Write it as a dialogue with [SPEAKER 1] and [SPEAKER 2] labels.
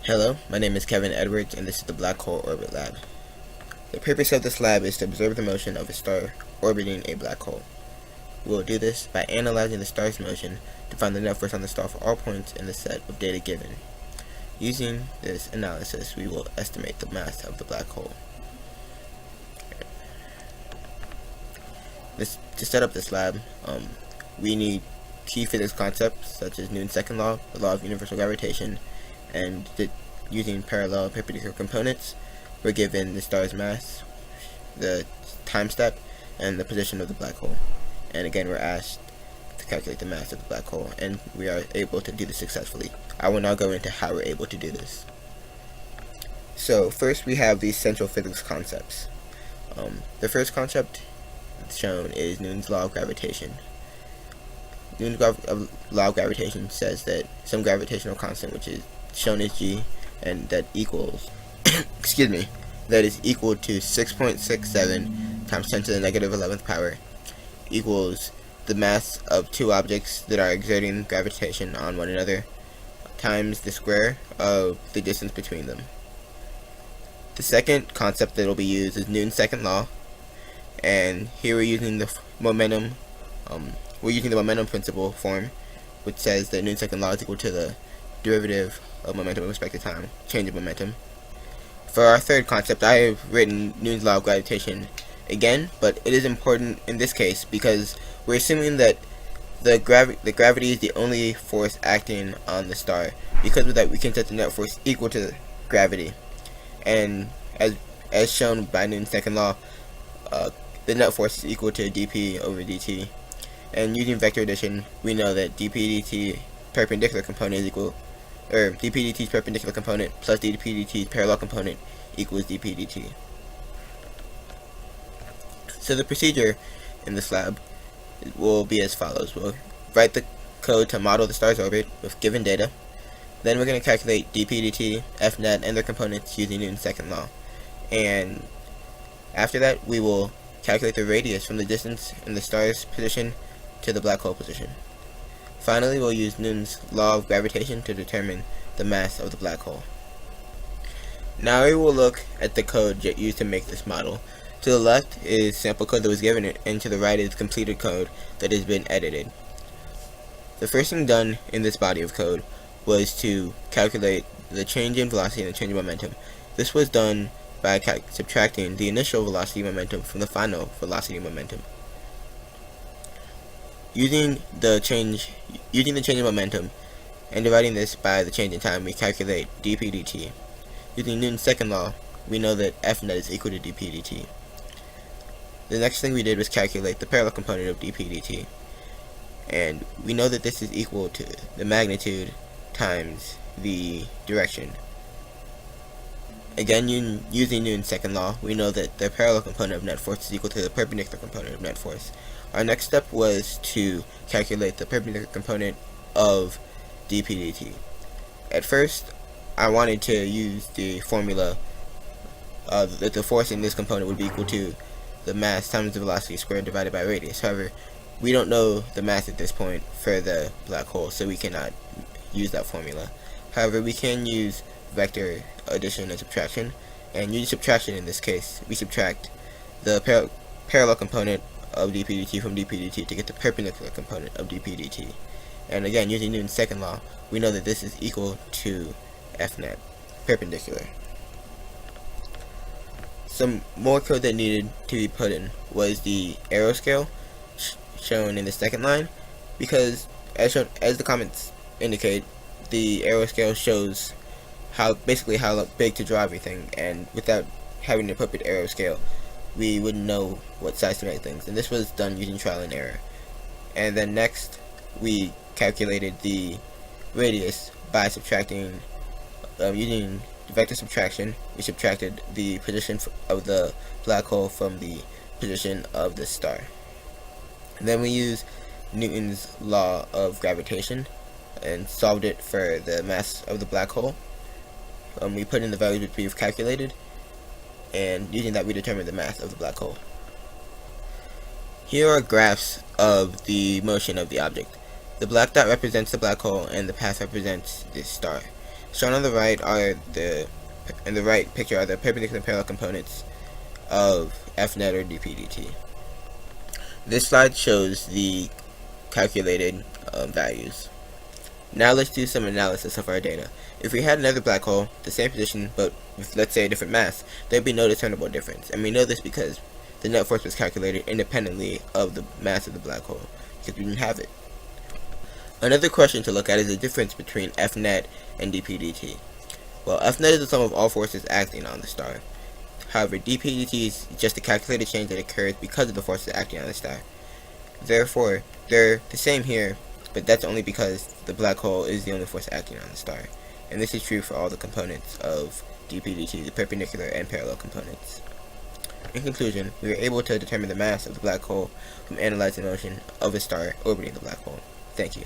[SPEAKER 1] Hello, my name is Kevin Edwards, and this is the Black Hole Orbit Lab. The purpose of this lab is to observe the motion of a star orbiting a black hole. We will do this by analyzing the star's motion to find the net force on the star for all points in the set of data given. Using this analysis, we will estimate the mass of the black hole. To set up this lab, we need key physics concepts such as Newton's second law, the law of universal gravitation, and using parallel perpendicular components, we're given the star's mass, the time step, and the position of the black hole. And again, we're asked to calculate the mass of the black hole, and we are able to do this successfully. I will now go into how we're able to do this. So first we have these central physics concepts. The first concept shown is Newton's law of gravitation. Newton's law of gravitation says that some gravitational constant, which is shown as g, and that equals that is equal to 6.67 times 10 to the negative 11th power equals the mass of two objects that are exerting gravitation on one another times the square of the distance between them. The second concept that will be used is Newton's second law, and here we're using the momentum principle form, which says that Newton's second law is equal to the derivative of momentum with respect to time, change of momentum. For our third concept, I have written Newton's law of gravitation again, but it is important in this case because we're assuming that the gravity is the only force acting on the star. Because of that, we can set the net force equal to gravity, and as shown by Newton's second law, the net force is equal to dp over dt. And using vector addition, we know that dp dt perpendicular component is equal, or dp dt's perpendicular component plus dp dt's parallel component equals dp dt. So the procedure in this lab will be as follows. We'll write the code to model the star's orbit with given data. Then we're going to calculate dp dt, fnet, and their components using Newton's second law. And after that, we will calculate the radius from the distance in the star's position to the black hole position. Finally, we'll use Newton's law of gravitation to determine the mass of the black hole. Now we will look at the code used to make this model. To the left is sample code that was given, and to the right is completed code that has been edited. The first thing done in this body of code was to calculate the change in velocity and the change in momentum. This was done by subtracting the initial velocity momentum from the final velocity momentum. Using the change in momentum and dividing this by the change in time, we calculate dp dt. Using Newton's second law, we know that fnet is equal to dp dt. The next thing we did was calculate the parallel component of dp dt, and we know that this is equal to the magnitude times the direction. Again, using Newton's second law, we know that the parallel component of net force is equal to the perpendicular component of net force. Our next step was to calculate the perpendicular component of dp dt. At first, I wanted to use the formula that the force in this component would be equal to the mass times the velocity squared divided by radius. However, we don't know the mass at this point for the black hole, so we cannot use that formula. However, we can use vector addition and subtraction, and using subtraction in this case, we subtract the parallel component of dp dt from dp dt to get the perpendicular component of dp dt. And again, using Newton's second law, we know that this is equal to fnet, perpendicular. Some more code that needed to be put in was the arrow scale shown in the second line, because as the comments indicate, the arrow scale shows basically how big to draw everything, and without having an appropriate arrow scale, we wouldn't know what size to make things, and this was done using trial and error. And then next, we calculated the radius by subtracting, using vector subtraction. We subtracted the position of the black hole from the position of the star. And then we used Newton's law of gravitation and solved it for the mass of the black hole. We put in the values which we've calculated, and using that we determined the mass of the black hole. Here are graphs of the motion of the object. The black dot represents the black hole, and the path represents the star. Shown on the right in the right picture are the perpendicular and parallel components of Fnet or dPdt. This slide shows the calculated values. Now let's do some analysis of our data. If we had another black hole, the same position, but with, let's say, a different mass, there would be no discernible difference. And we know this because the net force was calculated independently of the mass of the black hole, because we didn't have it. Another question to look at is the difference between Fnet and dPdt. Well, Fnet is the sum of all forces acting on the star. However, dPdt is just a calculated change that occurs because of the forces acting on the star. Therefore, they're the same here, but that's only because the black hole is the only force acting on the star. And this is true for all the components of dPdt, the perpendicular and parallel components. In conclusion, we were able to determine the mass of the black hole from analyzing the motion of a star orbiting the black hole. Thank you.